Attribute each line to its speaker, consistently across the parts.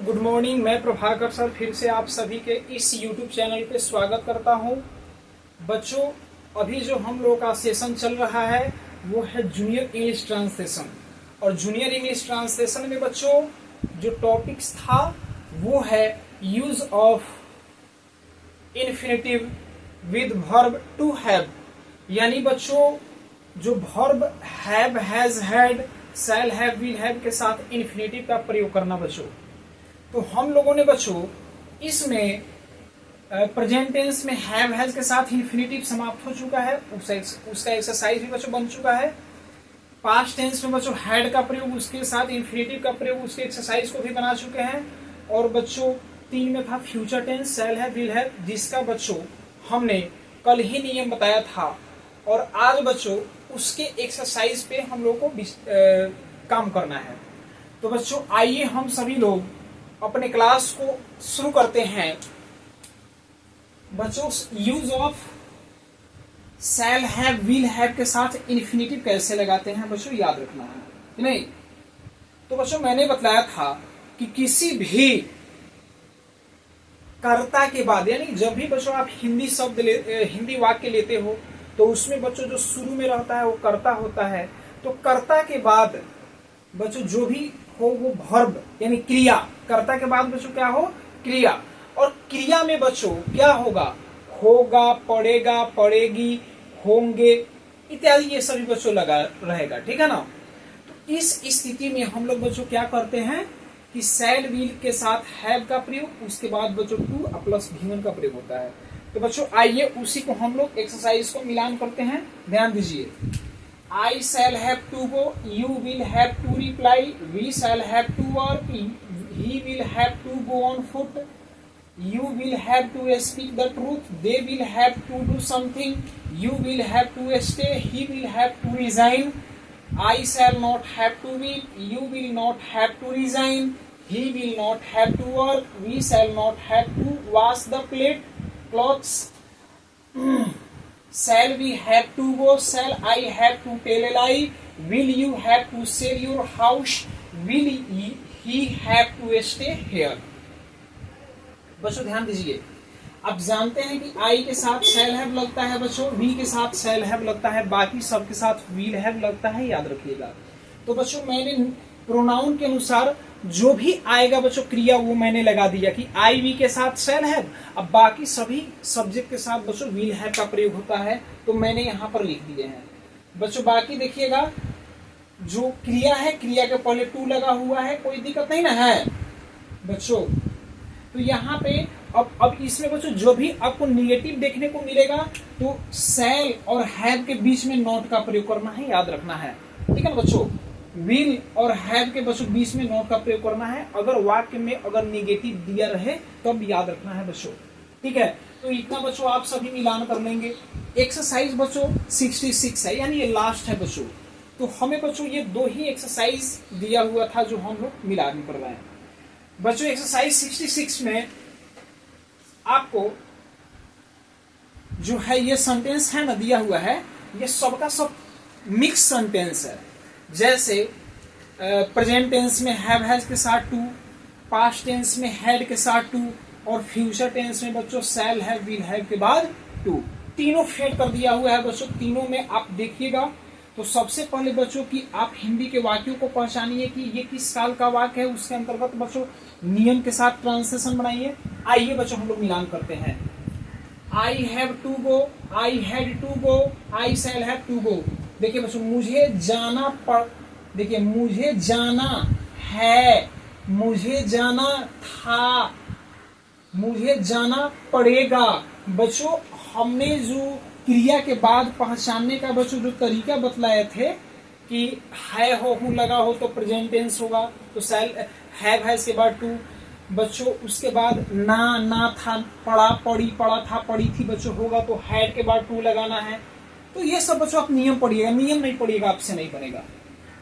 Speaker 1: Good morning. मैं Prabhakar sir फिर से आप सभी के इस YouTube चैनल पे स्वागत करता हूं। बच्चों, अभी जो हम लोग का सेशन चल रहा है वो है जूनियर इंग्लिश ट्रांसलेशन। और जूनियर इंग्लिश ट्रांसलेशन में बच्चों जो टॉपिक्स था वो है use of infinitive with verb to have. यानी बच्चों जो verb have, has, had, shall have, will have के साथ इन्फिनेटिव का प्रयोग करना बच्चों। तो हम लोगों ने बच्चों इसमें प्रेजेंट टेंस में हैव, हैज के साथ इन्फिनेटिव समाप्त हो चुका है, उसका एक्सरसाइज भी बच्चों बन चुका है। पास्ट टेंस में बच्चों हैड का प्रयोग, उसके साथ इन्फिनेटिव का प्रयोग, उसके एक्सरसाइज को भी बना चुके हैं। और बच्चों 3 में था future tense, shall have, will have, जिसका बच्चों हमने कल ही नियम बताया था। और आज बच्चों उसके एक्सरसाइज पे हम लोग को काम करना है। तो बच्चों आइए हम सभी लोग अपने क्लास को शुरू करते हैं। बच्चों use of shell have, will have के साथ इन्फिनेटिव कैसे लगाते हैं बच्चों, याद रखना है नहीं। तो बच्चों मैंने बताया था कि किसी भी कर्ता के बाद, यानी जब भी बच्चों आप हिंदी शब्द हिंदी वाक्य लेते हो तो उसमें बच्चों जो शुरू में रहता है वो कर्ता होता है। तो कर्ता के बाद बच्चों जो भी हो वो वर्ब यानी क्रिया, कर्ता के बाद बच्चों क्या हो, क्रिया। और क्रिया में बच्चों क्या होगा, होगा, पढ़ेगा, पढ़ेगी, होंगे इत्यादि, ये सभी बच्चों लगा रहेगा, ठीक है ना। तो इस स्थिति में हम लोग बच्चों क्या करते हैं कि शैल विल के साथ हैव का प्रयोग, उसके बाद बच्चों टू प्लस भी1 का प्रयोग होता है। तो बच्चों आइए उसी को हम लोग एक्सरसाइज को मिलान करते हैं। ध्यान दीजिए। I shall have to go, you will have to reply, we shall have to work, he will have to go on foot, you will have to speak the truth, they will have to do something, you will have to stay, he will have to resign, I shall not have to weep, you will not have to resign, he will not have to work, we shall not have to wash the clothes. Shall we have to go? Shall I have to tell a lie? Will you have to sell your house? Will he have to stay here? बच्चों ध्यान दीजिए। अब जानते हैं कि I के साथ shall have लगता है बच्चों, we के साथ shall have लगता है, बाकी सब के साथ will have लगता है, याद रखिएगा। तो बच्चों मैंने प्रोनाउन के अनुसार जो भी आएगा बच्चों क्रिया वो मैंने लगा दिया कि आई वी के साथ शैल हैव। अब बाकी सभी सब्जेक्ट के साथ बच्चों विल हैव का प्रयोग होता है, तो मैंने यहाँ पर लिख दिए हैं बच्चों। बाकी देखिएगा जो क्रिया है, क्रिया के पहले टू लगा हुआ है, कोई दिक्कत नहीं ना है बच्चों। तो यहाँ पे अब इसमें बच्चों जो भी आपको निगेटिव देखने को मिलेगा तो शैल और हैव के बीच में नॉट का प्रयोग करना है, याद रखना है, ठीक है ना बच्चों। विल और हैव के बच्चों बीच में नॉट का प्रयोग करना है। अगर वाक्य में अगर निगेटिव दिया रहे तब याद रखना है बच्चों, ठीक है। तो इतना बच्चों आप सभी मिलान कर लेंगे। एक्सरसाइज बच्चों 66 है, यानी ये लास्ट है बच्चों। तो हमें बच्चों ये 2 ही एक्सरसाइज दिया हुआ था जो हम लोग मिलान कर रहे हैं बच्चों। एक्सरसाइज 66 में आपको जो है ये सेंटेंस है ना दिया हुआ है, ये सबका सब मिक्स सेंटेंस है। जैसे प्रेजेंट टेंस में हैव, हैज के साथ टू, पास्ट टेंस में हैड के साथ टू, और फ्यूचर टेंस में बच्चों शैल हैव, विल हैव के बाद टू। तीनों फेड कर दिया हुआ है बच्चों। तीनों में आप देखिएगा तो सबसे पहले बच्चों की आप हिंदी के वाक्यों को पहचानिए कि ये किस साल का वाक्य है, उसके अंतर्गत बच्चों नियम के साथ ट्रांसलेशन बनाइए। आइए बच्चों हम लोग मिलान करते हैं। I have to go, I had to go, I shall have to go. देखिए बच्चों मुझे जाना देखिए मुझे जाना है, मुझे जाना था, मुझे जाना पड़ेगा। बच्चों हमने जो क्रिया के बाद पहचानने का बच्चों जो तरीका बतलाए थे कि है हो हूं लगा हो तो प्रेजेंट टेंस होगा, तो शैल हैव, हैज के बाद टू बच्चों, उसके बाद ना था, पढ़ा, पढ़ी, पढ़ा था, पढ़ी थी बच्चों होगा तो हैड के बाद टू लगाना है। तो ये सब बच्चों आप नियम पढ़िएगा, नियम नहीं पढ़िएगा आपसे नहीं बनेगा।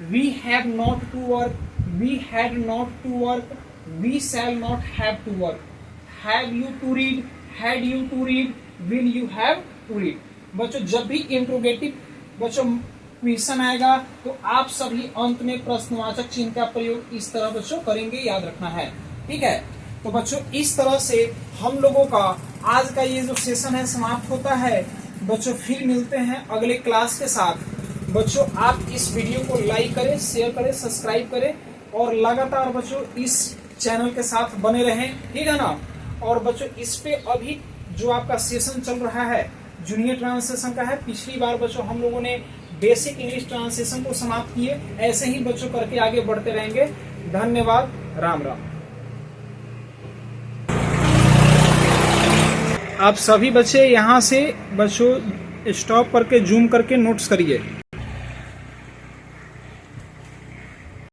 Speaker 1: We have not to work, we had not to work, we shall not have to work, have you to read, had you to read, will you have to read. बच्चों जब भी इंट्रोगेटिव बच्चों क्वेश्चन आएगा तो आप सभी अंत में प्रश्नवाचक चिन्ह का प्रयोग इस तरह बच्चों करेंगे, याद रखना है। ठीक है। तो बच्चों इस तरह से हम लोगों का आज का ये जो सेशन है समाप्त होता है। बच्चों फिर मिलते हैं अगले क्लास के साथ। बच्चों आप इस वीडियो को लाइक करें, शेयर करें, सब्सक्राइब करें और लगातार बच्चों इस चैनल के साथ बने रहें, ठीक है ना। और बच्चों इस पे अभी जो आपका सेशन चल रहा है जूनियर ट्रांसलेशन का है। पिछली बार बच्चों हम लोगों ने बेसिक इंग्लिश ट्रांसलेशन को समाप्त किए, ऐसे ही बच्चों करके आगे बढ़ते रहेंगे। धन्यवाद, राम राम। आप सभी बच्चे यहाँ से बच्चों स्टॉप करके जूम करके नोट्स करिए।